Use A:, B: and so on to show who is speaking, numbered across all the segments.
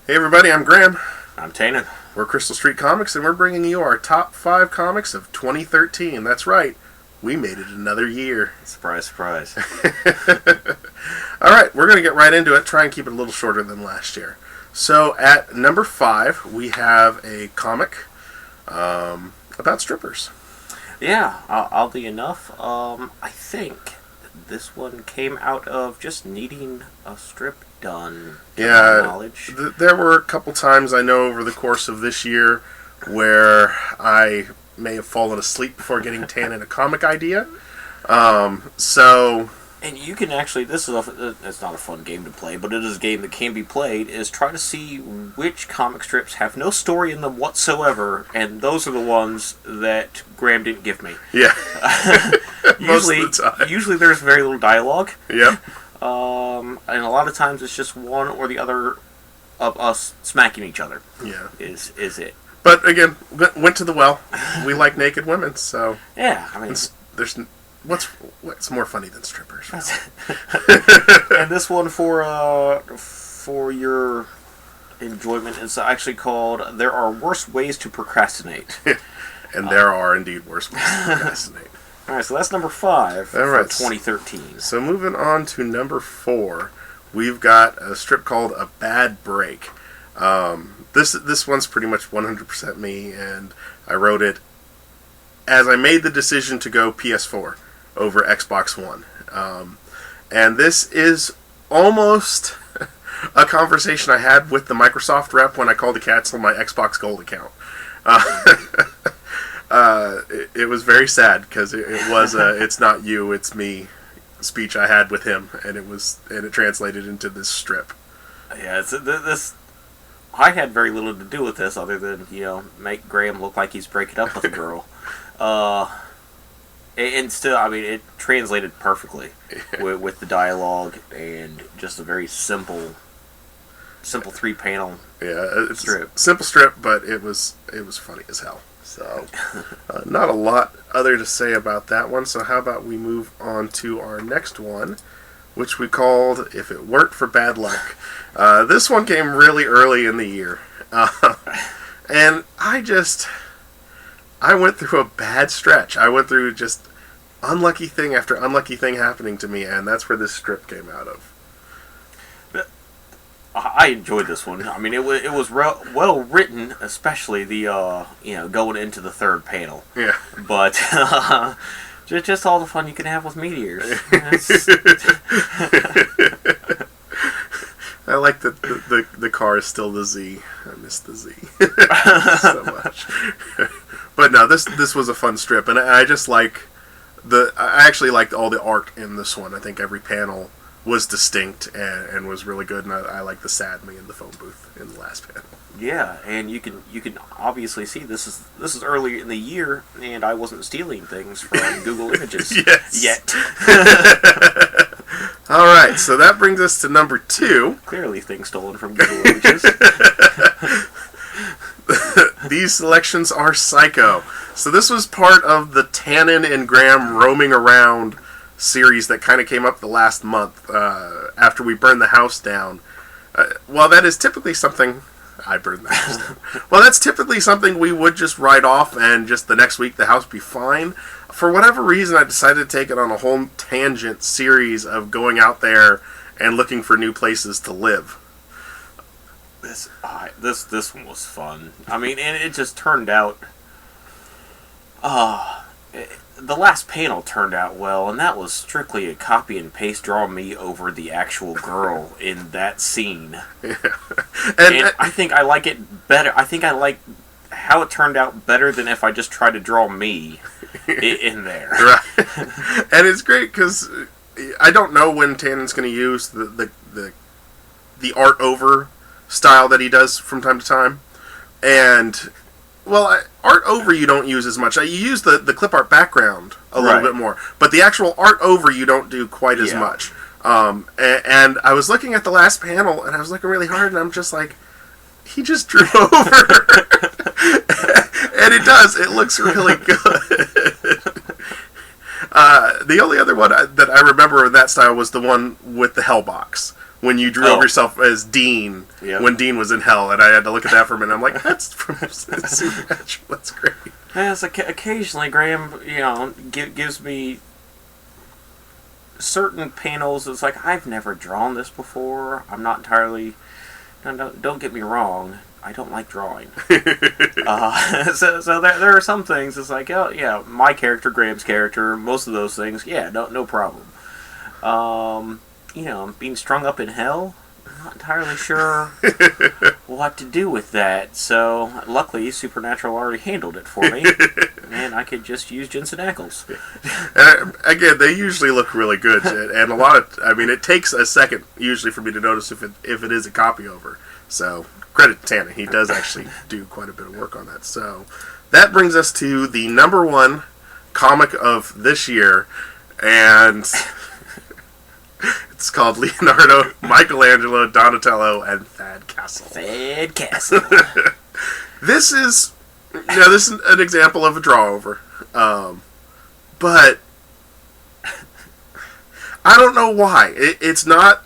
A: Hey everybody, I'm Graham.
B: I'm Tannan.
A: We're Crystal Street Comics, and we're bringing you our top 5 comics of 2013. That's right, we made it another year.
B: Surprise, surprise.
A: Alright, we're going to get right into it, try and keep it a little shorter than last year. So at number 5, we have a comic about strippers.
B: Yeah, oddly enough, I think this one came out of just needing a strip done.
A: Yeah,
B: knowledge.
A: There were a couple times I know over the course of this year where I may have fallen asleep before getting Tannan a comic idea.
B: And you can actually, it's not a fun game to play, but it is a game that can be played, is try to see which comic strips have no story in them whatsoever, and those are the ones that Graham didn't give me.
A: Yeah.
B: usually,
A: Most of the time.
B: Usually there's very little dialogue.
A: Yep.
B: And a lot of times it's just one or the other of us smacking each other.
A: Yeah.
B: Is it.
A: But again, went to the well. We like naked women, so
B: Yeah, I mean,
A: there's what's more funny than strippers?
B: and this one for your enjoyment is actually called "There Are Worse Ways to Procrastinate."
A: And there are indeed worse ways to procrastinate.
B: All right, so that's number 5
A: All right.
B: for 2013.
A: So moving on to number 4, we've got a strip called A Bad Break. This one's pretty much 100% me, and I wrote it as I made the decision to go PS4 over Xbox One. And this is almost a conversation I had with the Microsoft rep when I called to cancel my Xbox Gold account. It was very sad because it was "it's not you, it's me" speech I had with him, and it translated into this strip.
B: Yeah, this. I had very little to do with this other than make Graham look like he's breaking up with a girl. And still, I mean, it translated perfectly with the dialogue and just a very simple 3-panel.
A: Yeah, it's
B: strip.
A: A simple strip, but it was funny as hell. So, not a lot other to say about that one. So how about we move on to our next one, which we called "If It Weren't for Bad Luck." This one came really early in the year, and I went through a bad stretch. I went through just unlucky thing after unlucky thing happening to me, and that's where this strip came out of.
B: I enjoyed this one. I mean, it was well written, especially the going into the third panel.
A: Yeah.
B: But just all the fun you can have with meteors.
A: I like that the car is still the Z. I miss the Z so much. But no, this was a fun strip, and I just like I actually liked all the art in this one. I think every panel was distinct and was really good, and I like the sad me in the phone booth in the last panel. Yeah,
B: and you can obviously see this is early in the year, and I wasn't stealing things from Google Images yet.
A: All right, so that brings us to number 2.
B: Clearly, things stolen from Google Images.
A: These selections are Psycho. So this was part of the Tannan and Graham roaming around series that kind of came up the last month after we burned the house down. Well, that is typically something... I burned the house down. Well, that's typically something we would just write off and just the next week the house be fine. For whatever reason, I decided to take it on a whole tangent series of going out there and looking for new places to live.
B: This one was fun. I mean, and it just turned out... the last panel turned out well, and that was strictly a copy and paste draw me over the actual girl in that scene.
A: Yeah.
B: And I think I like it better. I think I like how it turned out better than if I just tried to draw me in there.
A: Right. And it's great because I don't know when Tannan's going to use the art over style that he does from time to time. And... well, art over you don't use as much. You use the clip art background a little bit more. But the actual art over you don't do quite as much. And I was looking at the last panel, and I was looking really hard, and I'm just like, he just drew over. And it does. It looks really good. The only other one that I remember in that style was the one with the hell box, when you drew of yourself as Dean when Dean was in hell, and I had to look at that for a minute. I'm like, that's from Supernatural. That's great.
B: Yeah, it's like occasionally Graham, gives me certain panels. It's like, I've never drawn this before. I'm not entirely. Don't get me wrong. I don't like drawing. So there are some things. It's like, oh yeah, my character, Graham's character, most of those things. Yeah, no problem. Being strung up in hell, I'm not entirely sure what to do with that. So luckily, Supernatural already handled it for me, and I could just use Jensen Ackles.
A: Again, they usually look really good, and a lot of. I mean, it takes a second usually for me to notice if it is a copy over. So credit to Tannan, he does actually do quite a bit of work on that. So that brings us to the number one comic of this year, and it's called Leonardo, Michelangelo, Donatello, and Thad Castle.
B: Thad Castle.
A: This is an example of a draw over, but I don't know why. It's not.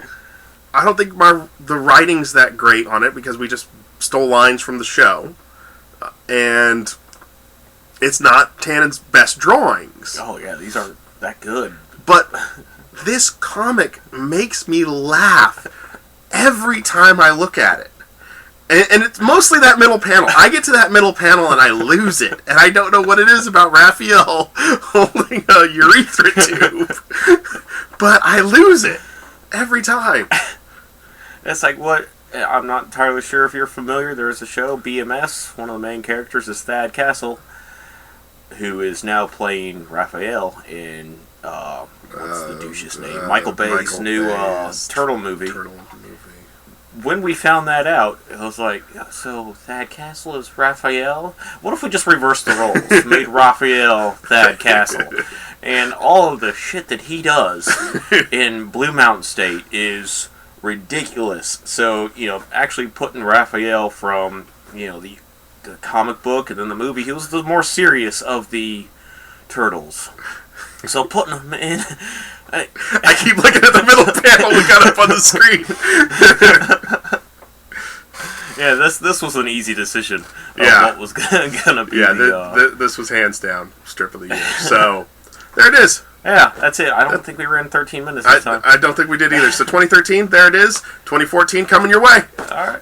A: I don't think the writing's that great on it because we just stole lines from the show, and it's not Tannan's best drawings.
B: Oh yeah, these aren't that good.
A: But this comic makes me laugh every time I look at it. And it's mostly that middle panel. I get to that middle panel and I lose it. And I don't know what it is about Raphael holding a urethra tube. But I lose it every time.
B: It's like, what? I'm not entirely sure if you're familiar. There's a show, BMS. One of the main characters is Thad Castle, who is now playing Raphael in, what's the douche's name? Michael Bay's new Turtle movie. When we found that out, I was like, so Thad Castle is Raphael? What if we just reversed the roles? Made Raphael Thad Castle? And all of the shit that he does in Blue Mountain State is ridiculous. So, actually putting Raphael from, the comic book and then the movie, he was the more serious of the turtles. So putting him in...
A: I keep looking at the middle panel we got up on the screen.
B: Yeah, this was an easy decision of what was gonna be.
A: Yeah, this was hands down strip of the year. So there it is.
B: Yeah, that's it. I don't think we ran 13 minutes this time.
A: I don't think we did either. So 2013, there it is. 2014 coming your way.
B: All right.